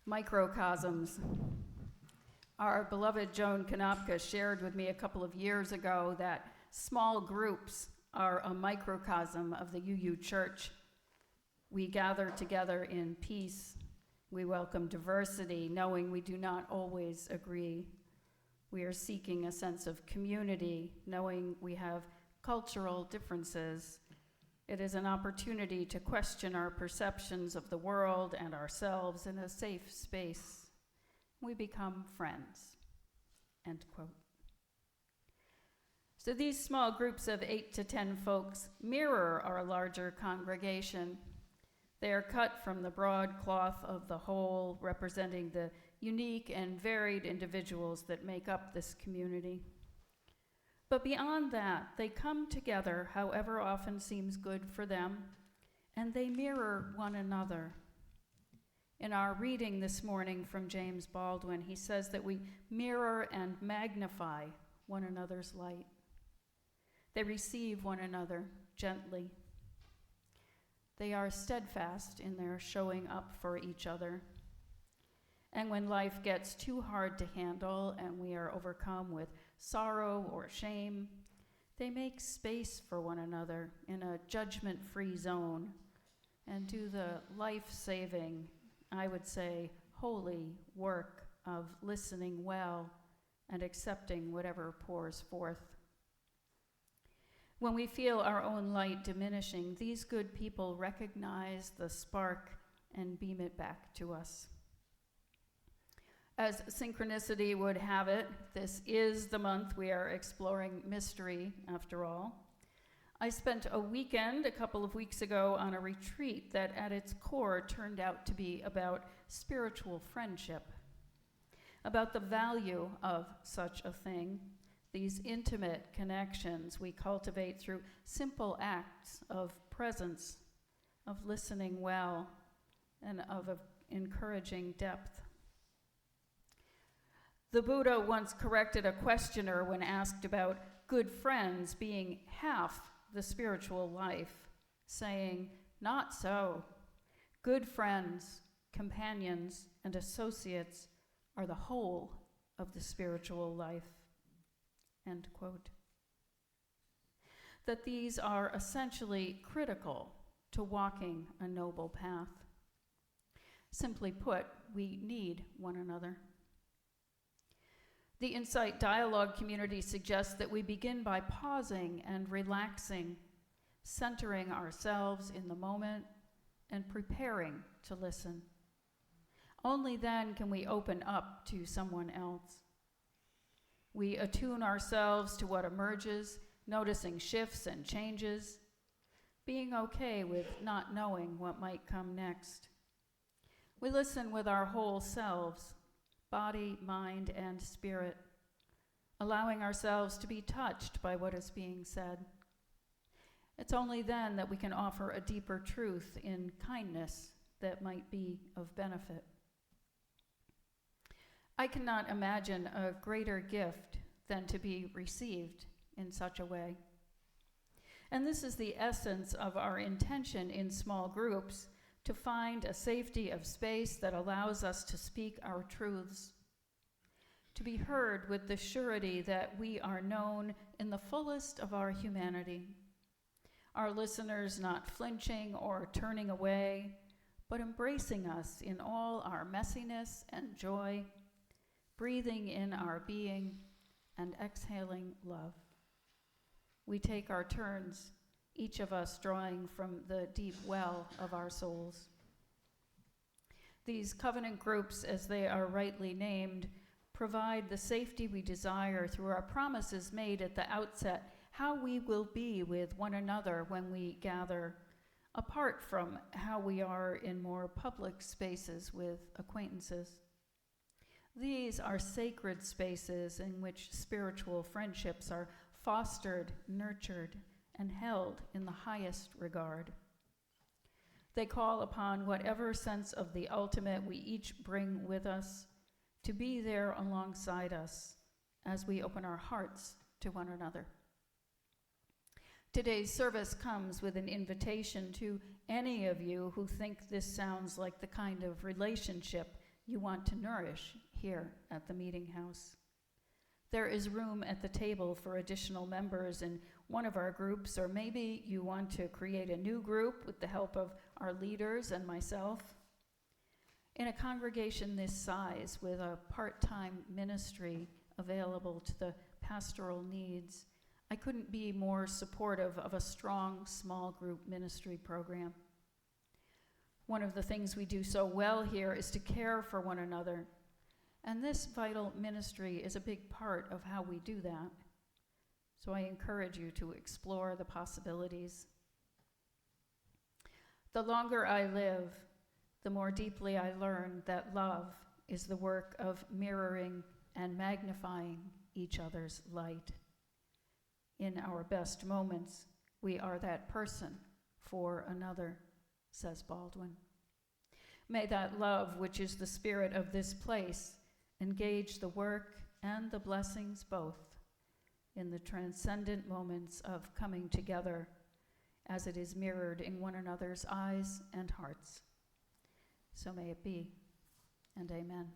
Microcosms. Our beloved Joan Konopka shared with me a couple of years ago that small groups are a microcosm of the UU Church. We gather together in peace. We welcome diversity, knowing we do not always agree. We are seeking a sense of community, knowing we have cultural differences. It is an opportunity to question our perceptions of the world and ourselves in a safe space. We become friends, end quote. So these small groups of 8 to 10 folks mirror our larger congregation. They are cut from the broad cloth of the whole, representing the unique and varied individuals that make up this community. But beyond that, they come together however often seems good for them, and they mirror one another. In our reading this morning from James Baldwin, he says that we mirror and magnify one another's light. They receive one another gently. They are steadfast in their showing up for each other. And when life gets too hard to handle and we are overcome with sorrow or shame, they make space for one another in a judgment-free zone and do the life-saving, I would say, holy work of listening well and accepting whatever pours forth. When we feel our own light diminishing, these good people recognize the spark and beam it back to us. As synchronicity would have it, this is the month we are exploring mystery, after all. I spent a weekend a couple of weeks ago on a retreat that at its core turned out to be about spiritual friendship, about the value of such a thing, these intimate connections we cultivate through simple acts of presence, of listening well, and of encouraging depth. The Buddha once corrected a questioner when asked about good friends being half the spiritual life, saying, "Not so. Good friends, companions, and associates are the whole of the spiritual life." End quote. That these are essentially critical to walking a noble path. Simply put, we need one another. The Insight Dialogue community suggests that we begin by pausing and relaxing, centering ourselves in the moment and preparing to listen. Only then can we open up to someone else. We attune ourselves to what emerges, noticing shifts and changes, being okay with not knowing what might come next. We listen with our whole selves, body, mind, and spirit, allowing ourselves to be touched by what is being said. It's only then that we can offer a deeper truth in kindness that might be of benefit. I cannot imagine a greater gift than to be received in such a way. And this is the essence of our intention in small groups, to find a safety of space that allows us to speak our truths, to be heard with the surety that we are known in the fullest of our humanity, our listeners not flinching or turning away, but embracing us in all our messiness and joy, breathing in our being and exhaling love. We take our turns, each of us drawing from the deep well of our souls. These covenant groups, as they are rightly named, provide the safety we desire through our promises made at the outset, how we will be with one another when we gather, apart from how we are in more public spaces with acquaintances. These are sacred spaces in which spiritual friendships are fostered, nurtured, and held in the highest regard. They call upon whatever sense of the ultimate we each bring with us to be there alongside us as we open our hearts to one another. Today's service comes with an invitation to any of you who think this sounds like the kind of relationship you want to nourish here at the meeting house. There is room at the table for additional members in one of our groups, or maybe you want to create a new group with the help of our leaders and myself. In a congregation this size, with a part-time ministry available to the pastoral needs, I couldn't be more supportive of a strong small group ministry program. One of the things we do so well here is to care for one another, and this vital ministry is a big part of how we do that. So I encourage you to explore the possibilities. The longer I live, the more deeply I learn that love is the work of mirroring and magnifying each other's light. In our best moments, we are that person for another, says Baldwin. May that love, which is the spirit of this place, engage the work and the blessings both in the transcendent moments of coming together as it is mirrored in one another's eyes and hearts. So may it be, and amen.